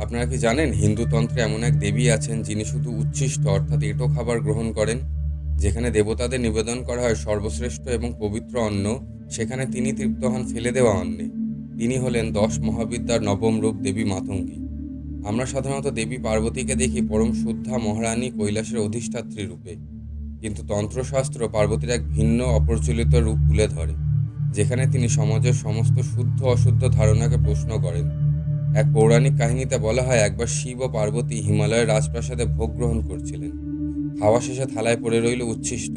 আপনারা কি জানেন হিন্দু তন্ত্রে এমন এক দেবী আছেন যিনি শুধু উচ্ছিষ্ট অর্থাৎ এঁটো খাবার গ্রহণ করেন? যেখানে দেবতাদের নিবেদন করা হয় সর্বশ্রেষ্ঠ এবং পবিত্র অন্ন, সেখানে তিনি তৃপ্ত হন ফেলে দেওয়া অন্নে। তিনি হলেন ১০ মহাবিদ্যার নবম রূপ দেবী মাতঙ্গী। আমরা সাধারণত দেবী পার্বতীকে দেখি পরম শুদ্ধা মহারানী কৈলাসের অধিষ্ঠাত্রী রূপে, কিন্তু তন্ত্রশাস্ত্র পার্বতীর এক ভিন্ন অপ্রচলিত রূপ তুলে ধরে, যেখানে তিনি সমাজের সমস্ত শুদ্ধ অশুদ্ধ ধারণাকে প্রশ্ন করেন। এক পৌরাণিক কাহিনীতে বলা হয় একবার শিব ও পার্বতী হিমালয়ের রাজপ্রাসাদে ভোগ গ্রহণ করছিলেন। খাওয়া শেষে থালায় পড়ে রইল উচ্ছিষ্ট।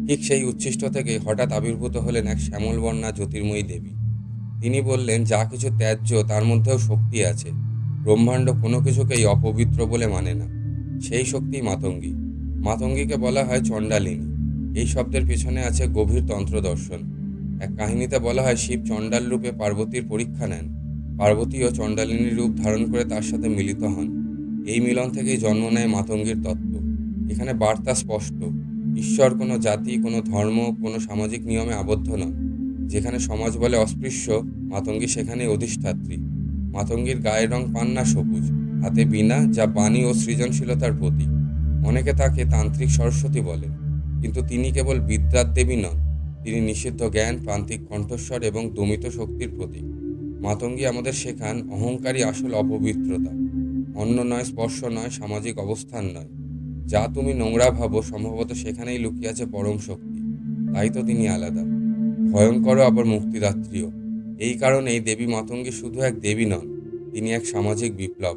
ঠিক সেই উচ্ছিষ্ট থেকে হঠাৎ আবির্ভূত হলেন এক শ্যামলবর্ণা জ্যোতির্ময়ী দেবী। তিনি বললেন, যা কিছু ত্যায্য তার মধ্যেও শক্তি আছে। ব্রহ্মাণ্ড কোনো কিছুকেই অপবিত্র বলে মানে না। সেই শক্তিই মাতঙ্গী। মাতঙ্গীকে বলা হয় চণ্ডালিনী। এই শব্দের পেছনে আছে গভীর তন্ত্র দর্শন। এক কাহিনীতে বলা হয় শিব চণ্ডাল রূপে পার্বতীর পরীক্ষা নেন। পার্বতীও চণ্ডালিনীর রূপ ধারণ করে তার সাথে মিলিত হন। এই মিলন থেকেই জন্ম নেয় মাতঙ্গীর তত্ত্ব। এখানে বার্তা স্পষ্ট: ঈশ্বর কোনো জাতি, কোনো ধর্ম, কোনো সামাজিক নিয়মে আবদ্ধ নন। যেখানে সমাজ বলে অস্পৃশ্য, মাতঙ্গী সেখানেই অধিষ্ঠাত্রী। মাতঙ্গীর গায়ের রং পান্না সবুজ, হাতে বীণা, যা বাণী ও সৃজনশীলতার প্রতীক। অনেকে তাকে তান্ত্রিক সরস্বতী বলেন, কিন্তু তিনি কেবল বিদ্যার দেবী নন। তিনি নিষিদ্ধ জ্ঞান, প্রান্তিক কণ্ঠস্বর এবং দমিত শক্তির প্রতীক। মাতঙ্গী আমাদের শেখান অহংকারী আসল অপবিত্রতা। অন্ন নয়, স্পর্শ নয়, সামাজিক অবস্থান নয়। যা তুমি নোংরা ভাবো সম্ভবত সেখানেই লুকিয়ে আছে পরম শক্তি। তাই তো তিনি আলাদা, ভয়ঙ্করও আবার মুক্তিদাত্রীও। এই কারণেই দেবী মাতঙ্গী শুধু এক দেবী নন, তিনি এক সামাজিক বিপ্লব।